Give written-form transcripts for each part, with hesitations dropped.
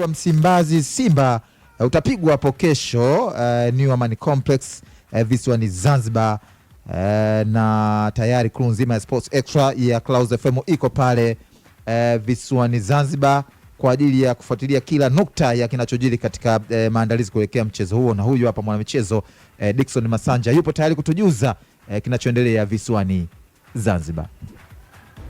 wa Msimbazi Simba utapigwa hapo kesho New Amani Complex visiwani Zanzibar, na tayari crew nzima ya Sports Extra ya Clouds FM iko pale visiwani Zanzibar kwa ajili ya kufuatilia kila nukta ya kinachojiri katika maandalizi kuelekea mchezo huo, na huyu hapa mwanamichezo Dickson Masanja yupo tayari kutujuza kinachoendelea visiwani Zanzibar.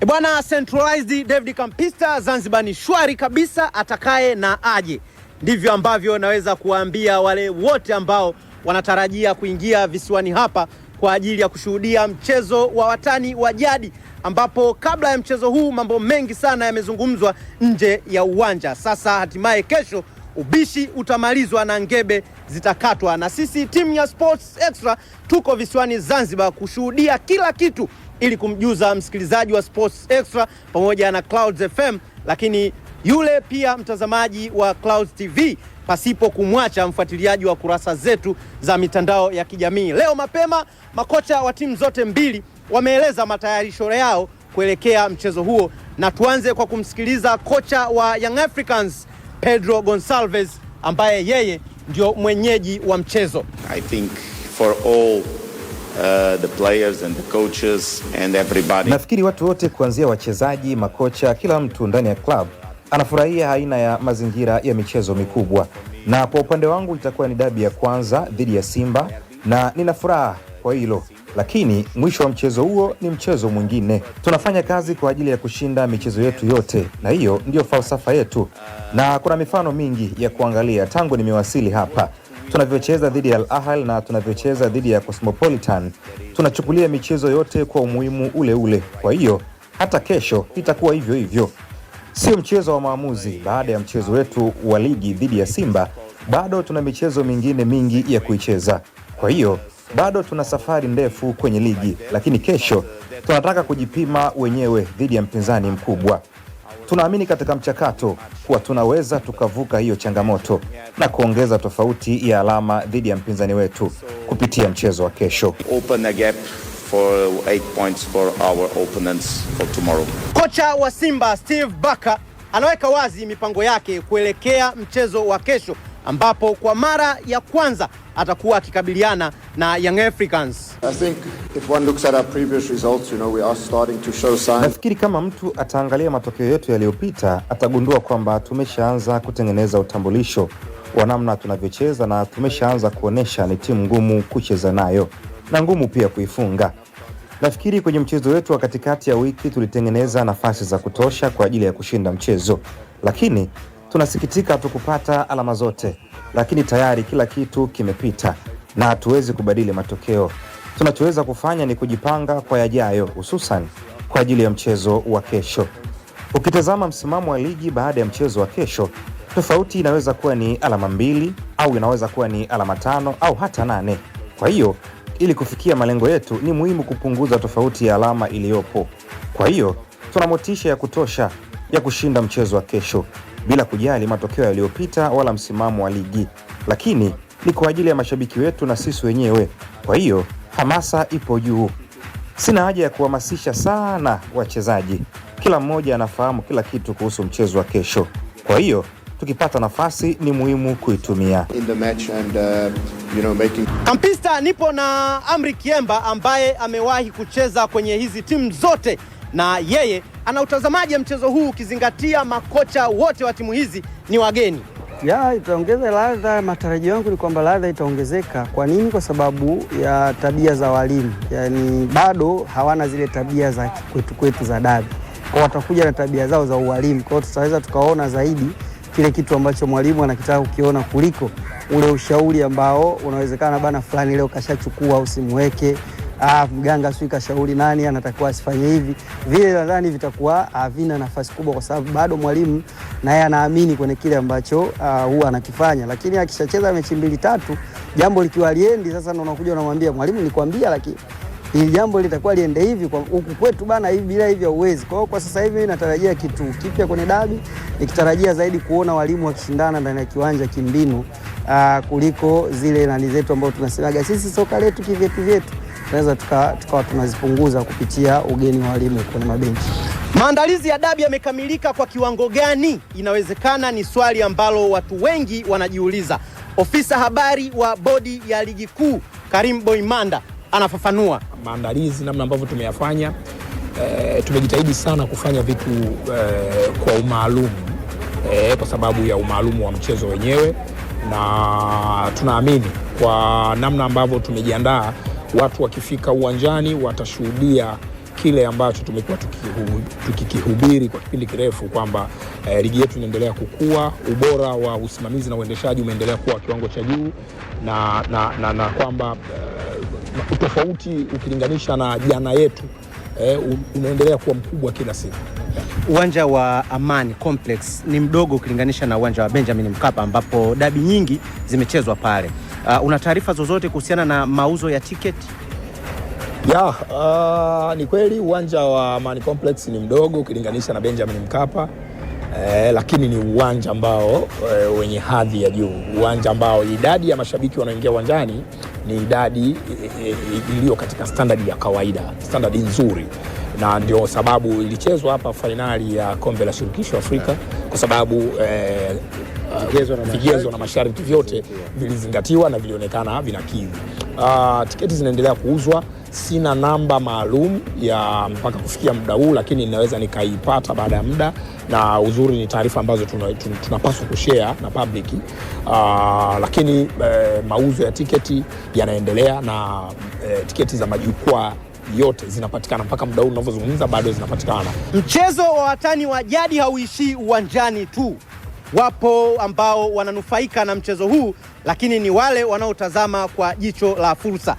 Bwana, centralized David Kampista, Zanzibar ni shwari kabisa, atakaye na aje. Ndivyo ambavyo naweza kuambia wale wote ambao wanatarajia kuingia visiwani hapa kwa ajili ya kushuhudia mchezo wa watani wa jadi, ambapo kabla ya mchezo huu mambo mengi sana yamezungumzwa nje ya uwanja. Sasa hatimaye kesho ubishi utamalizwa na ngebe zitakatwa, na sisi timu ya Sports Extra tuko visiwani Zanzibar kushuhudia kila kitu ili kumjuza msikilizaji wa Sports Extra pamoja na Clouds FM, lakini yule pia mtazamaji wa Clouds TV, pasipo kumwacha mfuatiliaji wa kurasa zetu za mitandao ya kijamii. Leo mapema makocha wa timu zote mbili wameeleza matayarisho yao kuelekea mchezo huo, na tuanze kwa kumsikiliza kocha wa Young Africans Pedro Gonçalves ambaye yeye ndio mwenyeji wa mchezo. I think for all the players and the coaches and everybody. Nafikiri watu wote kuanzia wachezaji, makocha, kila mtu ndani ya club anafurahia aina ya mazingira ya michezo mikubwa, na kwa upande wangu itakuwa ni dabi ya kwanza dhidi ya Simba na nina furaha kwa hilo, lakini mwisho wa mchezo huo ni mchezo mwingine. Tunafanya kazi kwa ajili ya kushinda michezo yetu yote, na hiyo ndio falsafa yetu, na kuna mifano mingi ya kuangalia tangu nimewasili hapa. Tunavyocheza dhidi ya Al Ahly na tunavyocheza dhidi ya Cosmopolitan, tunachukulia michezo yote kwa umuhimu ule ule. Kwa hiyo hata kesho itakuwa hivyo hivyo. Sio mchezo wa maamuzi. Baada ya mchezo wetu wa ligi dhidi ya Simba, bado tuna michezo mingine mingi ya kuicheza. Kwa hiyo bado tuna safari ndefu kwenye ligi, lakini kesho tunataka kujipima wenyewe dhidi ya mpinzani mkubwa. Tunaamini katika mchakato kuwa tunaweza tukavuka hiyo changamoto na kuongeza tofauti ya alama dhidi ya mpinzani wetu kupitia mchezo wa kesho. Open a gap for 8 points for our opponents for tomorrow. Kocha wa Simba Steve Barker anaweka wazi mipango yake kuelekea mchezo wa kesho, ambapo kwa mara ya kwanza atakuwa akikabiliana na Young Africans. I think if one looks at our previous results, we are starting to show signs. Nafikiri kama mtu ataangalia matokeo yetu yaliyopita, atagundua kwamba tumeshaanza kutengeneza utambulisho wa namna tunavyocheza, na tumeshaanza kuonesha ni timu ngumu kucheza nayo na ngumu pia kuifunga. Nafikiri kwenye mchezo wetu wa katikati ya wiki tulitengeneza nafasi za kutosha kwa ajili ya kushinda mchezo, lakini tunasikitika tukupata alama zote, lakini tayari kila kitu kimepita na hatuwezi kubadili matokeo. Tunachoweza kufanya ni kujipanga kwa yajayo, hususan kwa ajili ya mchezo wa kesho. Ukitazama msimamo wa ligi baada ya mchezo wa kesho, tofauti inaweza kuwa ni alama 2 au inaweza kuwa ni alama 5 au hata 8. Kwa hiyo ili kufikia malengo yetu ni muhimu kupunguza tofauti ya alama iliyopo. Kwa hiyo tuna motisha ya kutosha ya kushinda mchezo wa kesho bila kujali matokeo yaliyopita wala msimamo wa ligi, lakini ni kwa ajili ya mashabiki wetu na sisi wenyewe. Kwa hiyo hamasa ipo juu. Sina haja ya kuhamasisha sana wachezaji, kila mmoja anafahamu kila kitu kuhusu mchezo wa kesho. Kwa hiyo tukipata nafasi ni muhimu kuitumia In the match and making. Kampista, nipo na Amri Kiemba ambaye amewahi kucheza kwenye hizi timu zote, na yeye ana utazamaji ya mchezo huu ukizingatia makocha wote wa timu hizi ni wageni. Itaongeza ladha. Matarajio yangu ni kwamba ladha itaongezeka. Kwa nini? Kwa sababu ya tabia za walimu, yaani bado hawana zile tabia za kwetu za dabi. Kwa watakuja na tabia zao za ualimu, kwa hiyo tutaweza tukaona zaidi kile kitu ambacho mwalimu anakitaka kukiona kuliko ule ushauri ambao unawezekana bana fulani leo kashachukua usimweke, mganga sui kashauri nani anatakiwa asifanye hivi. Vile nadhani vitakuwa havina nafasi kubwa, kwa sababu bado mwalimu naye anaamini kwenye kile ambacho huwa anakifanya. Lakini akishacheza mechi 2-3 jambo likiwa liendi, sasa ndo unakuja unamwambia mwalimu nikwambia, lakini hili jambo litakuwa liende hivi kwa huku kwetu bana, hivi bila hivi hauwezi. Kwa sasa hivi mimi natarajia kitu kipya kwenye dabi, nikitarajia zaidi kuona walimu wakishindana ndani ya kiwanja kimbinu kuliko zile nani zetu ambao tunasemaga sisi soka letu kivyetu tunaweza tukawa tunazipunguza kupitia ugeni wa walimu kwenye mabenchi. Maandalizi ya dabi yamekamilika kwa kiwango gani? Inawezekana ni swali ambalo watu wengi wanajiuliza. Ofisa habari wa bodi ya ligi kuu Karim Boimanda anafafanua. Maandalizi namna ambavyo tumeyafanya, tumejitahidi sana kufanya vitu kwa umaalumu, kwa sababu ya umaalumu wa mchezo wenyewe, na tunaamini kwa namna ambavyo tumejiandaa, watu wakifika uwanjani watashuhudia kile ambacho tumekuwa tukikihubiri kwa kipindi kirefu, kwamba ligi yetu inaendelea kukua, ubora wa usimamizi na uendeshaji umeendelea kuwa kiwango cha juu, na kwamba utofauti ukilinganisha na jana yetu unaendelea kuwa mkubwa kila siku. Uwanja wa Amani Complex ni mdogo ukilinganisha na uwanja wa Benjamin Mkapa ambapo dabi nyingi zimechezwa pale. Una taarifa zozote kuhusiana na mauzo ya tiketi? Ni kweli uwanja wa Amani Complex ni mdogo ukilinganisha na Benjamin Mkapa, lakini ni uwanja ambao wenye hadhi ya juu, uwanja ambao idadi ya mashabiki wanaoingia uwanjani ni idadi iliyo katika standard ya kawaida, standard nzuri, na ndio sababu ilichezwa hapa fainali ya kombe la shirikisho Afrika, kwa sababu vigezo na masharti vyote vilizingatiwa na vilionekana vinakidhi. Tiketi zinaendelea kuuzwa. Sina namba maalum ya mpaka kufikia muda huu, lakini ninaweza nikaipata baada ya muda, na uzuri ni taarifa ambazo tunapaswa kushare na public. Lakini mauzo ya tiketi yanaendelea, na tiketi za majukwaa yote zinapatikana mpaka muda huu ninavyozungumza, bado zinapatikana. Mchezo wa watani wa jadi hauishii uwanjani tu. Wapo ambao wananufaika na mchezo huu, lakini ni wale wanaotazama kwa jicho la fursa.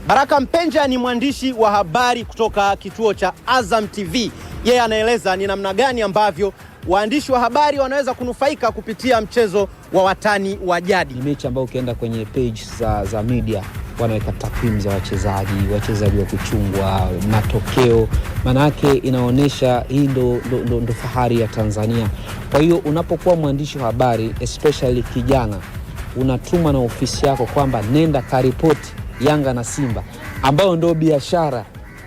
Baraka Mpenja ni mwandishi wa habari kutoka kituo cha Azam TV. Yeye anaeleza ni namna gani ambavyo waandishi wa habari wanaweza kunufaika kupitia mchezo wa watani wa jadi. Ni mechi ambayo ukienda kwenye page za media wanaweka takwimu za wachezaji wa kuchungwa, matokeo. Maana yake inaonyesha hii ndo fahari ya Tanzania. Kwa hiyo unapokuwa mwandishi wa habari, especially kijana, unatuma na ofisi yako kwamba nenda karipoti Yanga na Simba, ambayo ndio biashara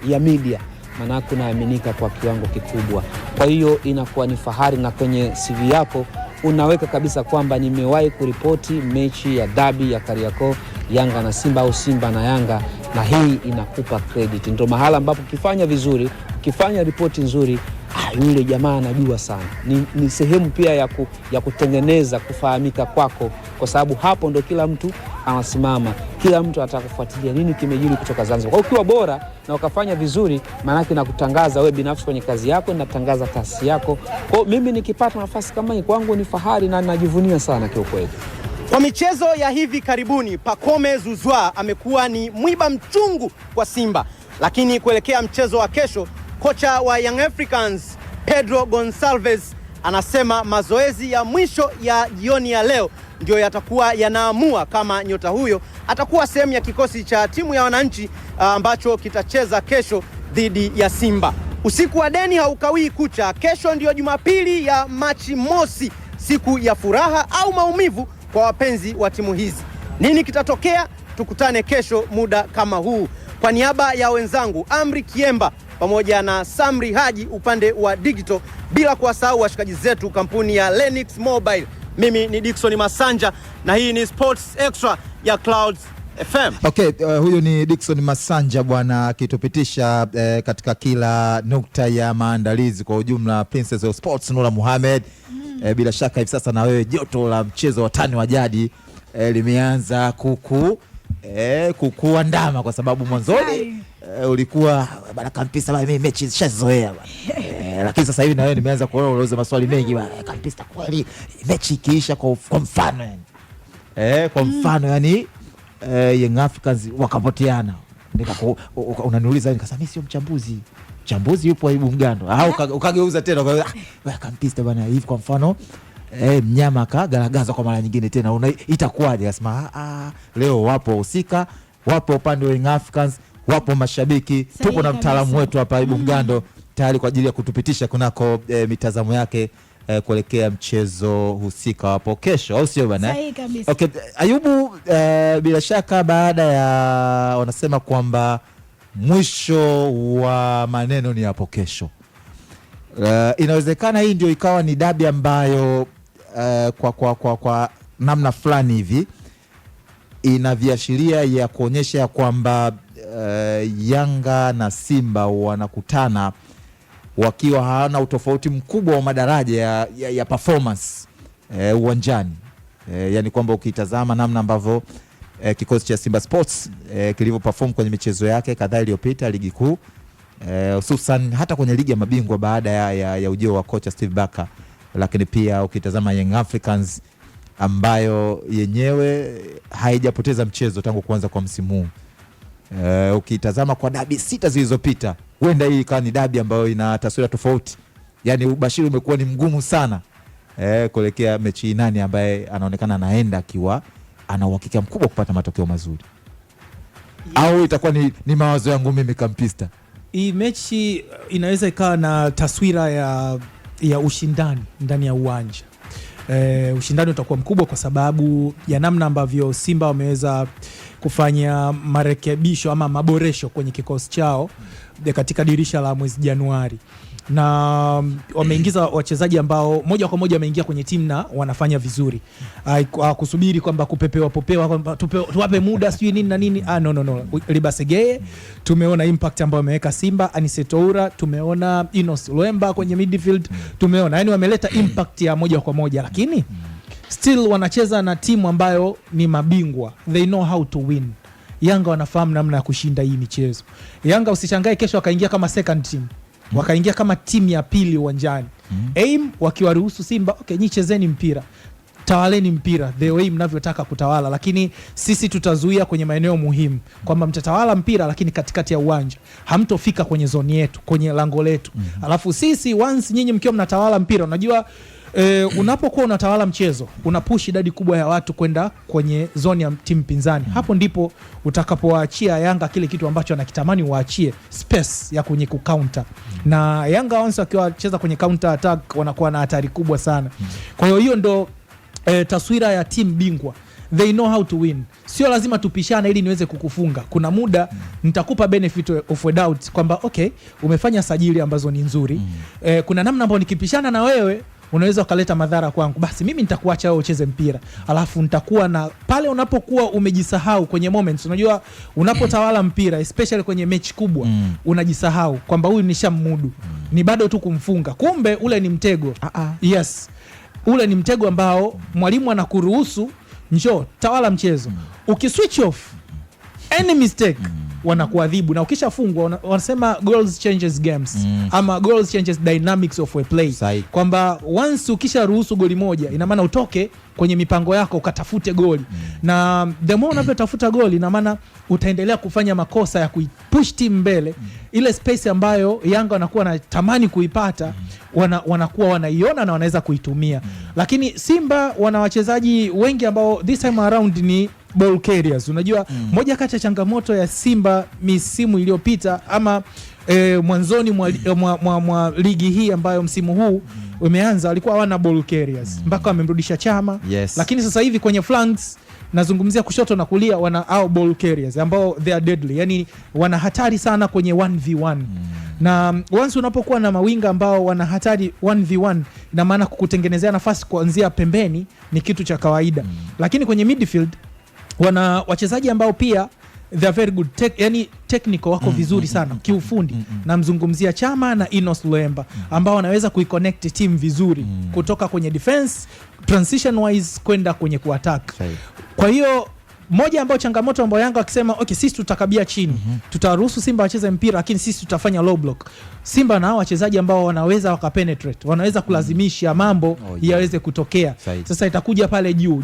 ya media, maana yake unaaminika kwa kiwango kikubwa. Kwa hiyo inakuwa ni fahari, na kwenye CV yako unaweka kabisa kwamba nimewahi kuripoti mechi ya dabi ya Kariakoo, Yanga na Simba au Simba na Yanga, na hii inakupa credit. Ndio mahala ambapo ukifanya vizuri, ukifanya ripoti nzuri, yule jamaa anajua sana. Ni sehemu pia ya kutengeneza kufahamika kwako, kwa sababu hapo ndo kila mtu anasimama, kila mtu anataka kufuatilia nini kimejiri kutoka Zanzibar. Kwa ukiwa bora na ukafanya vizuri, maana yake na kutangaza wewe binafsi kwenye kazi yako, na kutangaza taasisi yako. Kwa mimi nikipata nafasi kama hii, kwangu ni fahari na najivunia sana kwa kweli. Kwa michezo ya hivi karibuni, Pacome Zouzoua amekuwa ni mwiba mchungu kwa Simba, lakini kuelekea mchezo wa kesho, kocha wa Young Africans Pedro Gonçalves anasema mazoezi ya mwisho ya jioni ya leo ndio yatakuwa yanaamua kama nyota huyo atakuwa sehemu ya kikosi cha timu ya wananchi ambacho kitacheza kesho dhidi ya Simba. Usiku wa deni haukawii kucha. Kesho ndio Jumapili ya Machi mosi, siku ya furaha au maumivu kwa wapenzi wa timu hizi. Nini kitatokea? Tukutane kesho muda kama huu. Kwa niaba ya wenzangu Amri Kiemba pamoja na Samri Haji upande wa digital, bila kuwasahau washikaji zetu kampuni ya Lennox Mobile, mimi ni Dickson Masanja na hii ni Sports Extra ya Clouds FM. Okay, huyu ni Dickson Masanja bwana, akitupitisha katika kila nukta ya maandalizi kwa ujumla. Princess of Sports Nura Mohamed, bila shaka hivi sasa na wewe joto la mchezo wa tani wa jadi limeanza kukuandama, kwa sababu mwanzoni ulikuwa Baraka Mpisa mimi mechi shazoea lakini sasa hivi na wewe nimeanza kuona unauliza maswali mengi Baraka Mpisa, kweli mechi ikiisha kwa mfano kwa mfano yani Young Africans wakapoteana, unaniuliza nikasema mimi sio mchambuzi yupo Aibu Mgando, au ukageuza tena Baraka Mpisa bwana hivi kwa mfano mnyama kagaragaza kwa mara nyingine tena itakuwaje? Akasema leo wapo husika, wapo upande wa Young Africans, wapo mashabiki, tupo na mtaalamu wetu hapa Aibu Mgando tayari kwa ajili ya kutupitisha kunako mitazamo yake kuelekea mchezo husika wapo kesho, au sio bwana? Sahihi kabisa. Okay, Ayubu, bila shaka baada ya wanasema kwamba mwisho wa maneno ni hapo kesho. Inawezekana hii ndio ikawa ni dabi ambayo kwa namna fulani hivi ina viashiria ya kuonyesha kwamba Yanga na Simba wanakutana wakiwa hawana utofauti mkubwa wa madaraja ya performance uwanjani. Yani kwamba ukitazama namna ambavyo kikosi cha Simba Sports kilivyo perform kwenye michezo yake kadhaa iliyopita ligi kuu, hususan hata kwenye ligi ya mabingwa baada ya ujio wa kocha Steve Barker, lakini pia ukitazama Young Africans ambayo yenyewe haijapoteza mchezo tangu kuanza kwa msimu huu. Ukitazama kwa dabi 6 zilizopita, huenda hii ikawa ni dabi ambayo ina taswira tofauti. Yani ubashiri umekuwa ni mgumu sana kuelekea mechi nani ambaye anaonekana anaenda akiwa ana uhakika mkubwa kupata matokeo mazuri. Au itakuwa ni mawazo yangu mimi kampista. Hii mechi inaweza ikawa na taswira ya ushindani ndani ya uwanja. Ushindani utakuwa mkubwa kwa sababu ya namna ambavyo Simba wameweza kufanya marekebisho ama maboresho kwenye kikosi chao katika dirisha la mwezi Januari, na wameingiza wachezaji ambao moja kwa moja wameingia kwenye timu na wanafanya vizuri. Kusubiri kwamba kupepewa kwamba tuwape muda sijui nini na nini. No. Libasegeye tumeona impact ambayo ameweka Simba. Anise Toura tumeona, Inos Luemba kwenye midfield tumeona, yani wameleta impact ya moja kwa moja, lakini still wanacheza na timu ambayo ni mabingwa. They know how to win. Yanga wanafahamu namna ya kushinda hii michezo. Yanga usishangae kesho wakaingia kama second team, wakaingia kama timu ya pili uwanjani. Aim wakiwaruhusu Simba, okay, nyi chezeni mpira, tawaleni mpira the way mnavyotaka kutawala, lakini sisi tutazuia kwenye maeneo muhimu, kwamba mtatawala mpira lakini katikati ya uwanja hamtofika kwenye zoni yetu, kwenye lango letu. Alafu sisi once nyinyi mkiwa mnatawala mpira, unajua unapokuwa unatawala mchezo unapush idadi kubwa ya watu kwenda kwenye zoni ya timu pinzani. Hapo ndipo utakapowaachia Yanga kile kitu ambacho anakitamani waachie, space ya kwenye kucounter. Na Yanga once wakiwa cheza kwenye counter attack wanakuwa na hatari kubwa sana. Kwa hiyo ndo taswira ya timu bingwa. They know how to win. Sio lazima tupishane ili niweze kukufunga. Kuna muda nitakupa benefit of a doubt kwamba okay, umefanya sajili ambazo ni nzuri. Kuna namna ambayo nikipishana na wewe unaweza ukaleta madhara kwangu, basi mimi nitakuacha wewe ucheze mpira, alafu nitakuwa na pale unapokuwa umejisahau kwenye moments. Unajua unapotawala mpira especially kwenye mechi kubwa, unajisahau kwamba huyu nishamudu, ni bado tu kumfunga, kumbe ule ni mtego. Yes, ule ni mtego ambao mwalimu anakuruhusu njoo tawala mchezo. Ukiswitch off any mistake wanakuadhibu, na ukishafungwa wanasema goals changes games, ama goals changes dynamics of a play. Kwamba once ukisharuhusu goli moja, ina maana utoke kwenye mipango yako ukatafute goli. Na the more unavyotafuta goli, ina maana utaendelea kufanya makosa ya kuipush team mbele. Ile space ambayo Yanga wanakuwa na tamani kuipata, wanakuwa wanaiona na wanaweza kuitumia. Lakini Simba wana wachezaji wengi ambao this time around ni ball carriers. Unajua moja kati ya changamoto ya Simba misimu iliyopita ama mwanzoni mwa ligi hii ambayo msimu huu umeanza, walikuwa hawana ball carriers mpaka wamemrudisha Chama. Lakini sasa hivi kwenye flanks, nazungumzia kushoto na kulia, wana au ball carriers ambao they are deadly, yani wana hatari sana kwenye 1v1. Na once unapokuwa na mawinga ambao wana hatari 1v1, ina maana kukutengenezea nafasi kuanzia pembeni ni kitu cha kawaida. Lakini kwenye midfield wana wachezaji ambao pia they are very good yani technical, wako vizuri sana kiufundi. Namzungumzia Chama na Inos Luemba ambao wanaweza kuiconnect team vizuri kutoka kwenye defense transition wise kwenda kwenye kuattack. Kwa hiyo moja ambayo changamoto ambayo Yanga wakisema okay, sisi tutakabia chini, tutaruhusu Simba wacheze mpira lakini sisi tutafanya low block. Simba na wachezaji ambao wanaweza wakapenetrate, wanaweza kulazimisha mambo yaweze kutokea. Sasa itakuja pale juu,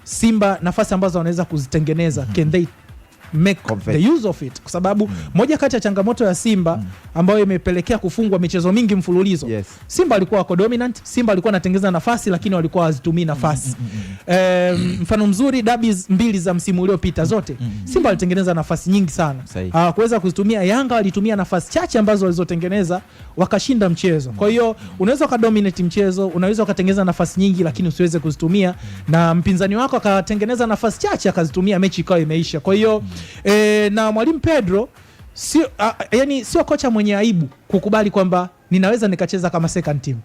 Simba nafasi ambazo wanaweza kuzitengeneza, can they make the use of it? Kwa sababu moja kati ya changamoto ya Simba ambayo imepelekea kufungwa michezo mingi mfululizo, Simba alikuwa wako dominant, Simba alikuwa anatengeneza nafasi lakini walikuwa hazitumii nafasi. Mfano mzuri, derbies mbili za msimu uliopita zote Simba alitengeneza nafasi nyingi sana, hawakuweza kuzitumia. Yanga walitumia nafasi chache ambazo walizotengeneza wakashinda mchezo. Kwa hiyo unaweza ukadominate mchezo, unaweza ukatengeneza nafasi nyingi lakini usiweze kuzitumia, na mpinzani wako akatengeneza nafasi chache akazitumia, mechi ikawa imeisha. Kwa hiyo na mwalimu Pedro sio yani sio kocha mwenye aibu kukubali kwamba ninaweza nikacheza kama second team.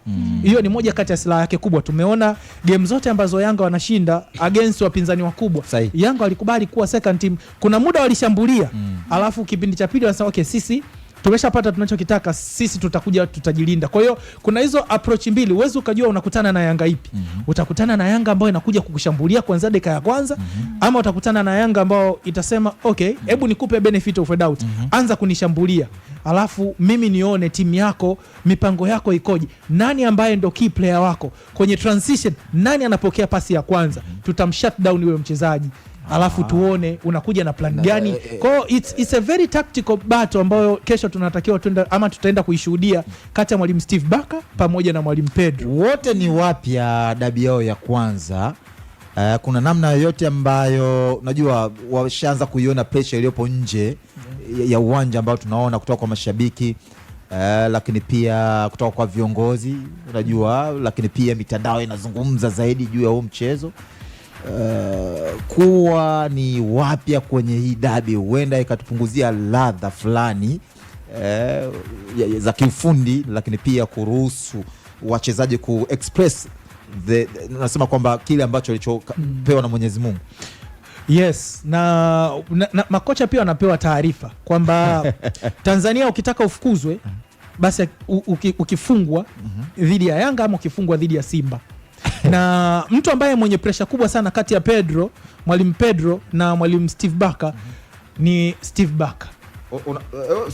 Hiyo ni moja kati ya silaha yake kubwa. Tumeona game zote ambazo Yanga wanashinda against wapinzani wakubwa, Yanga walikubali kuwa second team. Kuna muda walishambulia, alafu kipindi cha pili wanasema okay, sisi tumeshapata tunachokitaka, sisi tutakuja tutajilinda. Kwa hiyo kuna hizo approach mbili, uwezo ukajua unakutana na Yanga ipi. Utakutana na Yanga ambayo inakuja kukushambulia kuanzia dakika ya kwanza, ama utakutana na Yanga ambayo itasema okay, hebu nikupe benefit of a doubt, anza kunishambulia, alafu mimi nione timu yako mipango yako ikoje, nani ambaye ndo key player wako kwenye transition, nani anapokea pasi ya kwanza, tutamshut down yule mchezaji, alafu tuone unakuja na plan gani. Kwa hiyo it's a very tactical battle ambayo kesho tunatakiwa tuenda, ama tutaenda kuishuhudia kati ya mwalimu Steve Barker pamoja na mwalimu Pedro. Wote ni wapya dabi yao ya kwanza. Kuna namna yoyote ambayo unajua washaanza kuiona pressure iliyopo nje ya uwanja ambao tunaona kutoka kwa mashabiki, lakini pia kutoka kwa viongozi unajua, lakini pia mitandao inazungumza zaidi juu ya huu mchezo. Kuwa ni wapya kwenye hii dabi huenda ikatupunguzia ladha fulani za kiufundi, lakini pia kuruhusu wachezaji ku express nasema kwamba kile ambacho alichopewa na Mwenyezi Mungu. Yes, na makocha pia wanapewa taarifa kwamba Tanzania ukitaka ufukuzwe basi ukifungwa dhidi ya Yanga ama ukifungwa dhidi ya Simba. Na mtu ambaye mwenye pressure kubwa sana kati ya mwalimu Pedro na mwalimu Steve Barker ni Steve Barker.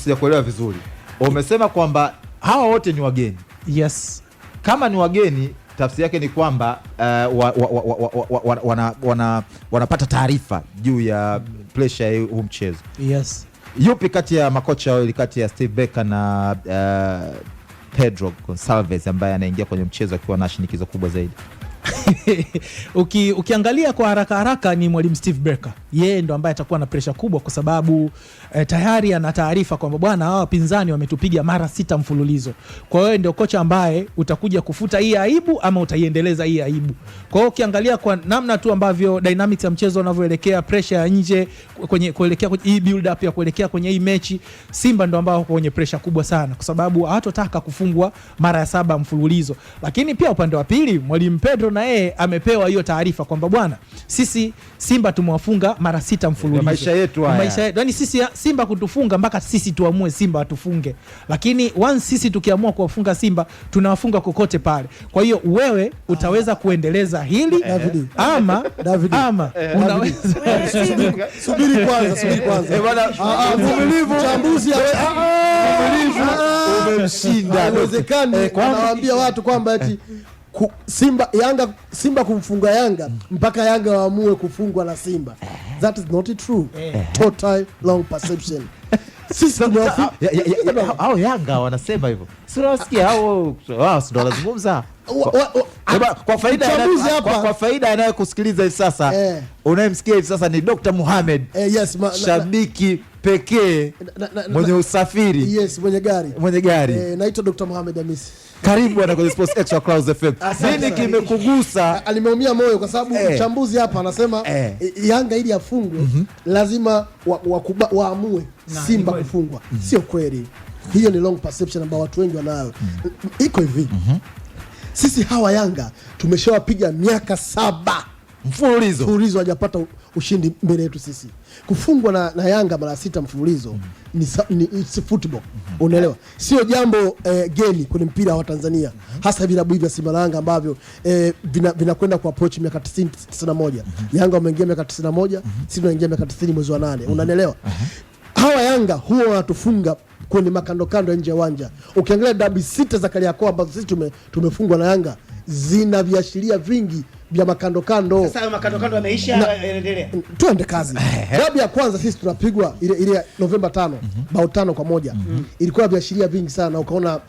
Sijakuelewa vizuri. Umesema kwamba hawa wote ni wageni. Yes. Kama ni wageni, tafsiri yake ni kwamba wanapata taarifa juu ya pressure ya huu mchezo. Yes. Yupi kati ya makocha wawili, kati ya Steve Barker na Pedro Gonçalves ambaye anaingia kwenye mchezo akiwa na shinikizo kubwa zaidi? Ukiangalia kwa haraka ni mwalimu Steve Barker. Yeye ndo ambaye atakuwa na pressure kubwa kwa sababu tayari ana taarifa kwamba bwana, hawa wapinzani wametupiga mara 6 mfululizo. Kwa hiyo ndio kocha ambaye utakuja kufuta hii aibu ama utaiendeleza hii aibu. Kwa hiyo ukiangalia kwa namna tu ambavyo dynamics ya mchezo unavyoelekea, pressure ya nje kuelekea hii build up ya kuelekea kwenye hii mechi, Simba ndo ambao kwenye pressure kubwa sana kwa sababu hawatotaka kufungwa mara ya 7 mfululizo. Lakini pia upande wa pili mwalimu Pedro na yeye amepewa hiyo taarifa kwamba bwana, sisi Simba tumewafunga mara 6 mfululizo. Maisha yetu haya. Yaani sisi Simba kutufunga mpaka sisi tuamue Simba atufunge. Lakini once sisi tukiamua kuwafunga Simba tunawafunga kokote pale. Kwa hiyo wewe utaweza kuendeleza hili ama unaweza subiri kwanza. Mvumilivu chambuzi umemshinda. Haiwezekani anawaambia watu kwamba eti Simba kumfunga Yanga mpaka Yanga waamue kufungwa na Simba. That is not true. Total long perception. Sisi hao Yanga wanasema hivyo. Si unasikia hao ndio wanazungumza. Kwa faida anayekusikiliza hivi sasa, unayemsikia hivi sasa ni Dr. Mohamed. Yes, shabiki pekee mwenye usafiri. Yes, mwenye gari. Naitwa Dr. Mohamed Hamisi. Karibu na kwenye Sports Extra Clouds FM. Nini kimekugusa? Alimeumia moyo kwa sababu mchambuzi hapa anasema Yanga ili afungwe lazima waamue Simba kufungwa. Sio kweli. Hiyo ni long perception ambayo watu wengi wanayo. Iko hivi. Sisi hawa Yanga tumeshawapiga miaka 7 mfululizo hajapata ushindi mbele yetu sisi. Kufungwa na Yanga mara 6 mfululizo ni football. Unaelewa? Sio jambo geni kwenye mpira wa Tanzania. Hasa vilabu hivi vya Simba na Yanga ambavyo vinakwenda ku approach miaka 90 91. Yanga wameingia miaka 91, sisi tunaingia miaka 90 mwezi wa 8. Unanielewa? Hawa Yanga huwa wanatufunga kwenye makando nje ya uwanja. Ukiangalia dabi 6 za Kariakoo ambazo sisi tumefungwa na Yanga zina viashiria vingi vya makando. Sasa makando yameisha, yaendelea. Tuende kazi. Dabi ya kwanza sisi tunapigwa ile Novemba 5, bao 5-1. Ilikuwa viashiria vingi sana, ukaona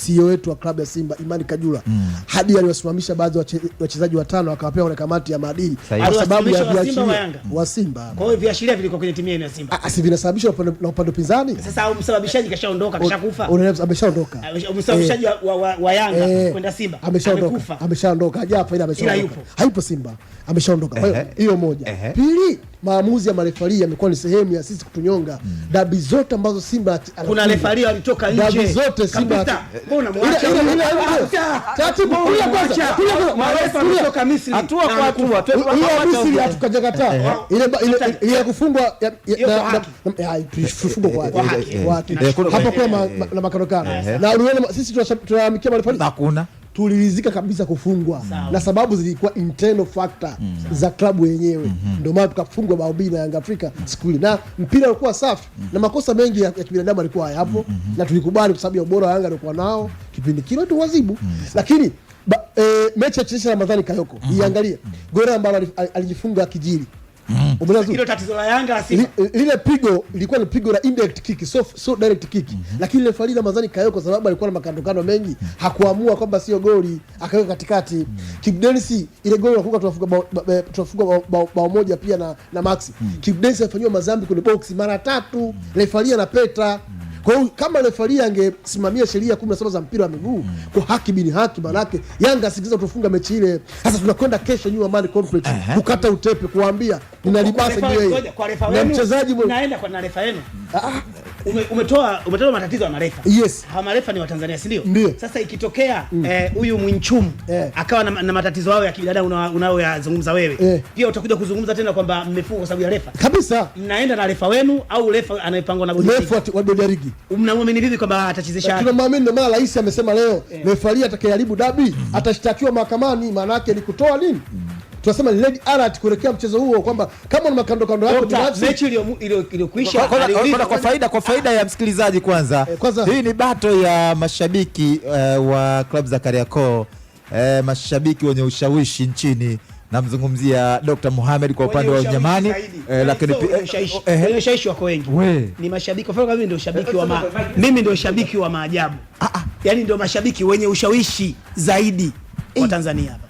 CEO wetu wa klabu ya Simba Imani Kajula hadi aliwasimamisha baadhi ya wachezaji 5 akawapea kwenye kamati ya maadili kwa sababu ya viashiria wa Simba. Kwa hiyo viashiria vilikuwa kwenye timu ya Simba. Vinasababisha na upande pinzani. Sasa msababishaji kashaondoka, kashakufa. Ameshaondoka. Msababishaji wa Yanga kwenda Simba ameshaondoka. Hajafa ile ameshaondoka. Hayupo Simba. Ameshaondoka. Kwa hiyo moja. Pili, maamuzi ya marefari yamekuwa ni sehemu ya sisi kutunyonga. Dabi zote ambazo Simba kuna refari walitoka nje. Dabi zote Simba mbona mwacha taratibu kulia kwanza. Marefa walitoka Misri. Hatua kwa hatua. Misri hatukajakataa. Ile kufungwa kufungwa kwa haki. Hapo kwa na makandokano. Na uliona sisi tunalamikia marefari. Hakuna. Tulirizika kabisa kufungwa na sababu zilikuwa internal factor za klabu yenyewe. Ndio maana tukafungwa bao mbili na Yanga Afrika siku ile, na mpira ulikuwa safi na makosa mengi ya kibinadamu alikuwa hapo, na tulikubali kwa sababu ya ubora wa Yanga alikuwa nao kipindi kile tu wazibu. Lakini mechi ya Chelsea Ramadhani Kayoko iangalie goli ambalo alijifunga kijili. Hilo tatizo la Yanga Simba. Lile pigo ilikuwa ni pigo la indirect kick, so direct kick. Lakini ile Farida Ramadhani Kayoko sababu alikuwa na makandokano mengi, hakuamua kwamba sio goli, akaweka katikati. Kibu Denis ile goli tunafunga bao moja pia na Maxi. Kibu Denis alifanywa mazambi kwenye box mara 3, refaria na Petra. Kwa hiyo kama refaria angesimamia sheria 17 za mpira wa miguu kwa haki bin haki, manake Yanga asingiza tufunga mechi ile. Sasa tunakwenda kesho New Amani Complex kukata utepe, kuambia ninalibasa yeye na mchezaji naenda kwa refa yenu. Umetoa matatizo ya marefa. Yes. Hawa marefa ni wa Tanzania, si ndio? Sasa ikitokea huyu Mwinchumu akawa na matatizo yao ya kibinadamu unayoyazungumza wewe, pia utakuja kuzungumza tena kwamba mmefungwa kwa sababu ya refa. Kabisa. Mnaenda na refa wenu au refa anayepangwa na bodi wa bodi ya ligi. Mnamwamini vipi kwamba atachezesha? Tunamwamini, ndio maana rais amesema leo refaria atakayeharibu dabi atashtakiwa mahakamani. Maana yake ni kutoa nini? Tunasema red alert kuelekea mchezo huo, kwamba kama ni makando yako binafsi. Mechi iliyokwisha kwa faida ya msikilizaji kwanza. Hii ni battle ya mashabiki wa klabu za Kariakoo, mashabiki wenye ushawishi nchini. Namzungumzia Dr. Mohamed kwa upande wa Unyamani, lakini wenye ushawishi wako wengi. Ni mashabiki, kwa sababu mimi ndio shabiki wa maajabu. Yaani ndio mashabiki wenye ushawishi zaidi wa Tanzania hapa.